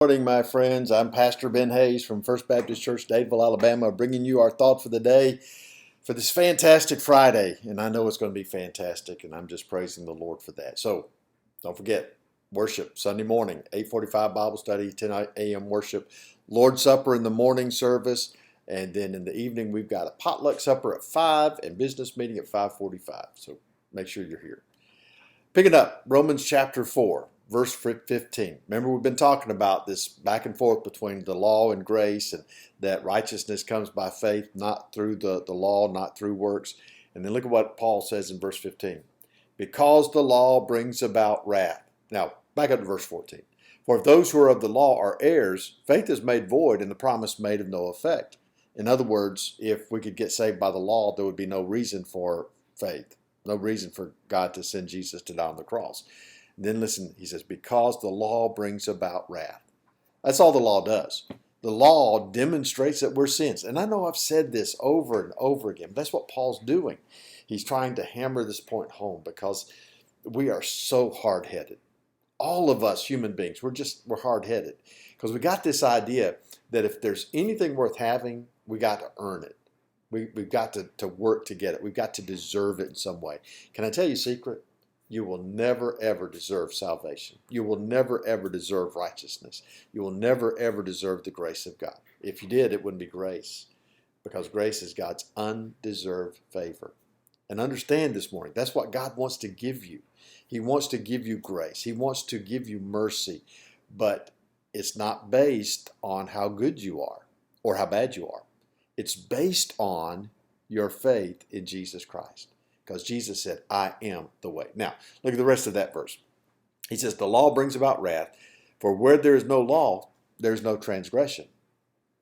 Morning, my friends. I'm Pastor Ben Hayes from First Baptist Church, Dadeville, Alabama, bringing you our thought for the day for this fantastic Friday. And I know it's going to be fantastic, and I'm just praising the Lord for that. So don't forget, worship Sunday morning, 8:45 Bible study, 10 a.m. worship, Lord's Supper in the morning service, and then in the evening we've got a potluck supper at 5 and business meeting at 5:45. So make sure you're here. Picking up Romans chapter 4. Verse 15. Remember, we've been talking about this back and forth between the law and grace, and that righteousness comes by faith, not through the law, not through works. And then look at what Paul says in verse 15. Because the law brings about wrath. Now, back up to verse 14. For if those who are of the law are heirs, faith is made void and the promise made of no effect. In other words, if we could get saved by the law, there would be no reason for faith, no reason for God to send Jesus to die on the cross. Then listen, he says, because the law brings about wrath. That's all the law does. The law demonstrates that we're sins. And I know I've said this over and over again. But that's what Paul's doing. He's trying to hammer this point home because we are so hard-headed. All of us human beings, we're hard-headed. Because we got this idea that if there's anything worth having, we got to earn it. We've got to work to get it. We've got to deserve it in some way. Can I tell you a secret? You will never, ever deserve salvation. You will never, ever deserve righteousness. You will never, ever deserve the grace of God. If you did, it wouldn't be grace, because grace is God's undeserved favor. And understand this morning, that's what God wants to give you. He wants to give you grace. He wants to give you mercy, but it's not based on how good you are or how bad you are. It's based on your faith in Jesus Christ. Because Jesus said, I am the way. Now, look at the rest of that verse. He says, the law brings about wrath, for where there is no law, there is no transgression.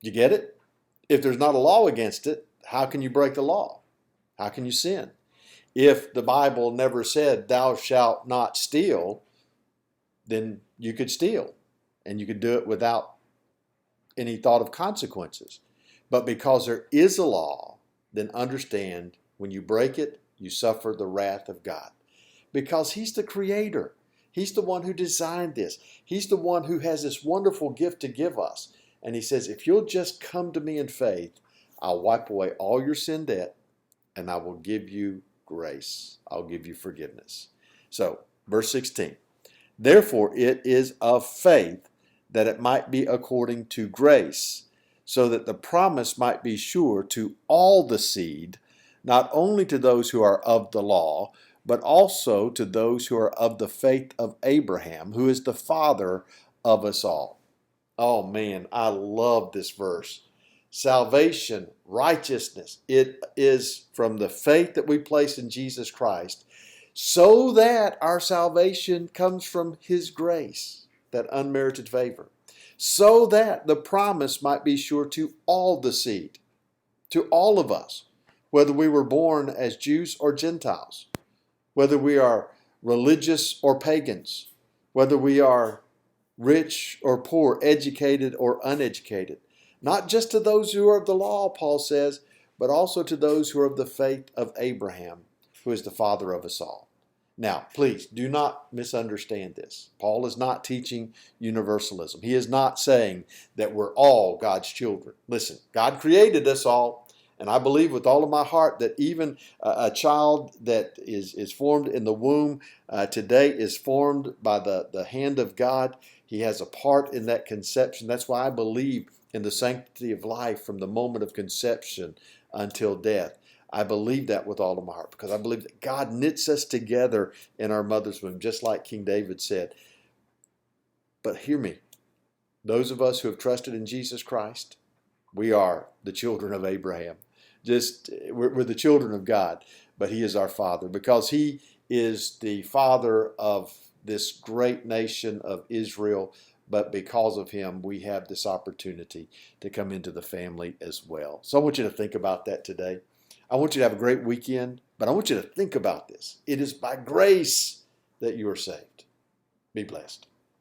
You get it? If there's not a law against it, how can you break the law? How can you sin? If the Bible never said, thou shalt not steal, then you could steal. And you could do it without any thought of consequences. But because there is a law, then understand, when you break it, you suffer the wrath of God, because He's the creator. He's the one who designed this. He's the one who has this wonderful gift to give us. And He says, if you'll just come to me in faith, I'll wipe away all your sin debt and I will give you grace. I'll give you forgiveness. So, verse 16, therefore it is of faith that it might be according to grace, so that the promise might be sure to all the seed, not only to those who are of the law, but also to those who are of the faith of Abraham, who is the father of us all. Oh man, I love this verse. Salvation, righteousness, it is from the faith that we place in Jesus Christ, so that our salvation comes from His grace, that unmerited favor, so that the promise might be sure to all the seed, to all of us, whether we were born as Jews or Gentiles, whether we are religious or pagans, whether we are rich or poor, educated or uneducated. Not just to those who are of the law, Paul says, but also to those who are of the faith of Abraham, who is the father of us all. Now, please do not misunderstand this. Paul is not teaching universalism. He is not saying that we're all God's children. Listen, God created us all. And I believe with all of my heart that even a child that is formed in the womb today is formed by the hand of God. He has a part in that conception. That's why I believe in the sanctity of life from the moment of conception until death. I believe that with all of my heart, because I believe that God knits us together in our mother's womb, just like King David said. But hear me, those of us who have trusted in Jesus Christ, we are the children of Abraham. We're the children of God, but He is our Father, because He is the Father of this great nation of Israel. But because of Him, we have this opportunity to come into the family as well. So I want you to think about that today. I want you to have a great weekend, but I want you to think about this. It is by grace that you are saved. Be blessed.